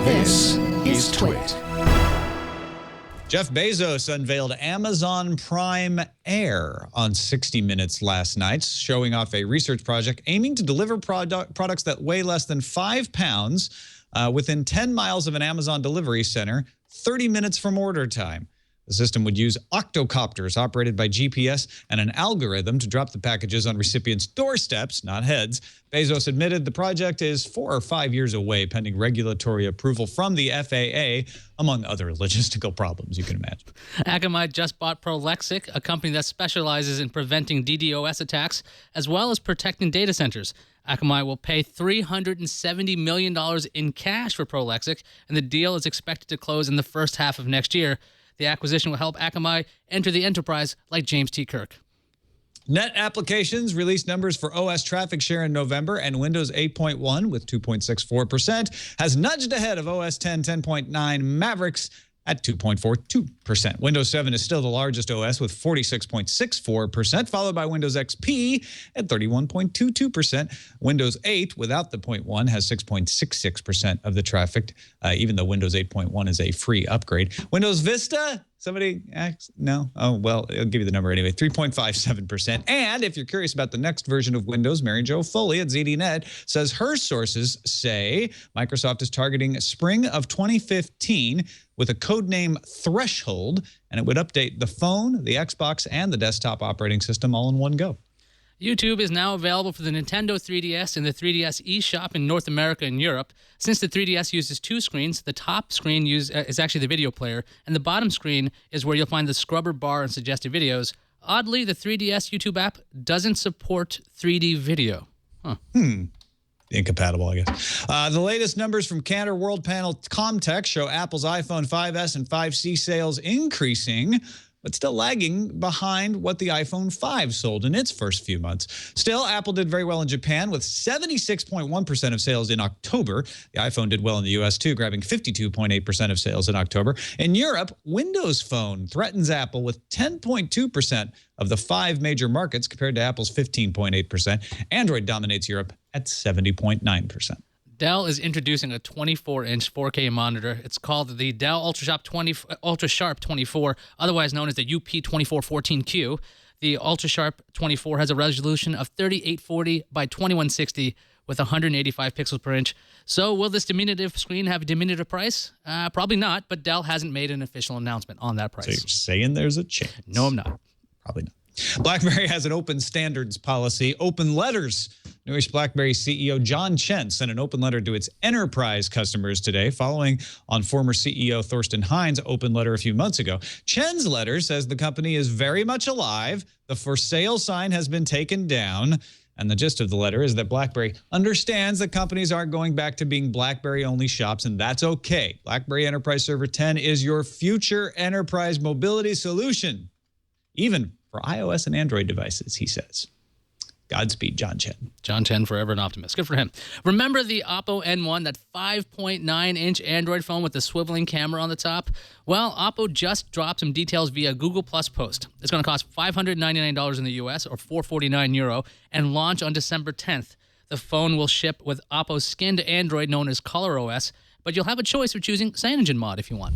This is Twit. Jeff Bezos unveiled Amazon Prime Air on 60 Minutes last night, showing off a research project aiming to deliver products that weigh less than 5 pounds within 10 miles of an Amazon delivery center, 30 minutes from order time. The system would use octocopters operated by GPS and an algorithm to drop the packages on recipients' doorsteps, not heads. Bezos admitted the project is 4 or 5 years away, pending regulatory approval from the FAA, among other logistical problems you can imagine. Akamai just bought Prolexic, a company that specializes in preventing DDoS attacks, as well as protecting data centers. Akamai will pay $370 million in cash for Prolexic, and the deal is expected to close in the first half of next year. The acquisition will help Akamai enter the enterprise like James T. Kirk. Net Applications released numbers for OS traffic share in November, and Windows 8.1 with 2.64% has nudged ahead of OS 10 10.9 Mavericks at 2.42%. Windows 7 is still the largest OS with 46.64%, followed by Windows XP at 31.22%. Windows 8 without the 0.1 has 6.66% of the traffic, even though Windows 8.1 is a free upgrade. Windows Vista, somebody asks? No? Oh, well, I'll give you the number anyway, 3.57%. And if you're curious about the next version of Windows, Mary Jo Foley at ZDNet says her sources say Microsoft is targeting spring of 2015 with a codename Threshold, and it would update the phone, the Xbox, and the desktop operating system all in one go. YouTube is now available for the Nintendo 3DS and the 3DS eShop in North America and Europe. Since the 3DS uses two screens, the top screen is actually the video player, and the bottom screen is where you'll find the scrubber bar and suggested videos. Oddly, the 3DS YouTube app doesn't support 3D video. Incompatible, I guess. The latest numbers from Cantor World Panel Comtech show Apple's iPhone 5S and 5C sales increasing, but still lagging behind what the iPhone 5 sold in its first few months. Still, Apple did very well in Japan with 76.1% of sales in October. The iPhone did well in the US too, grabbing 52.8% of sales in October. In Europe, Windows Phone threatens Apple with 10.2% of the 5 major markets compared to Apple's 15.8%. Android dominates Europe at 70.9%. Dell is introducing a 24-inch 4K monitor. It's called the Dell UltraSharp 24, otherwise known as the UP2414Q. The UltraSharp 24 has a resolution of 3840 by 2160 with 185 pixels per inch. So will this diminutive screen have a diminutive price? Probably not, but Dell hasn't made an official announcement on that price. So you're saying there's a chance? No, I'm not. Probably not. BlackBerry has an open standards policy, open letters. Newish BlackBerry CEO John Chen sent an open letter to its enterprise customers today, following on former CEO Thorsten Hein's open letter a few months ago. Chen's letter says the company is very much alive. The for sale sign has been taken down. And the gist of the letter is that BlackBerry understands that companies aren't going back to being BlackBerry-only shops, and that's okay. BlackBerry Enterprise Server 10 is your future enterprise mobility solution, even for iOS and Android devices, he says. Godspeed, John Chen. John Chen, forever an optimist. Good for him. Remember the Oppo N1, that 5.9-inch Android phone with the swiveling camera on the top? Well, Oppo just dropped some details via Google Plus post. It's going to cost $599 in the US or €449 and launch on December 10th. The phone will ship with Oppo's skinned Android known as ColorOS, but you'll have a choice of choosing CyanogenMod if you want.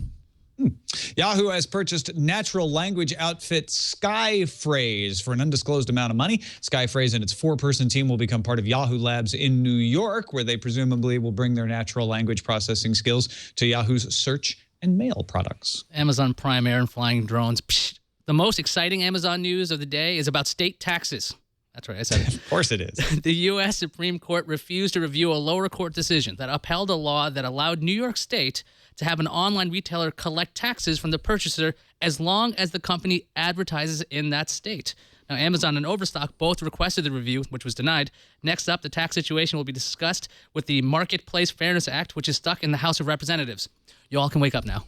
Yahoo has purchased natural language outfit Skyphrase for an undisclosed amount of money. Skyphrase and its 4-person team will become part of Yahoo Labs in New York, where they presumably will bring their natural language processing skills to Yahoo's search and mail products. Amazon Prime Air and flying drones. Psh. The most exciting Amazon news of the day is about state taxes. That's right, I said it. Of course it is. The U.S. Supreme Court refused to review a lower court decision that upheld a law that allowed New York State to have an online retailer collect taxes from the purchaser as long as the company advertises in that state. Now, Amazon and Overstock both requested the review, which was denied. Next up, the tax situation will be discussed with the Marketplace Fairness Act, which is stuck in the House of Representatives. You all can wake up now.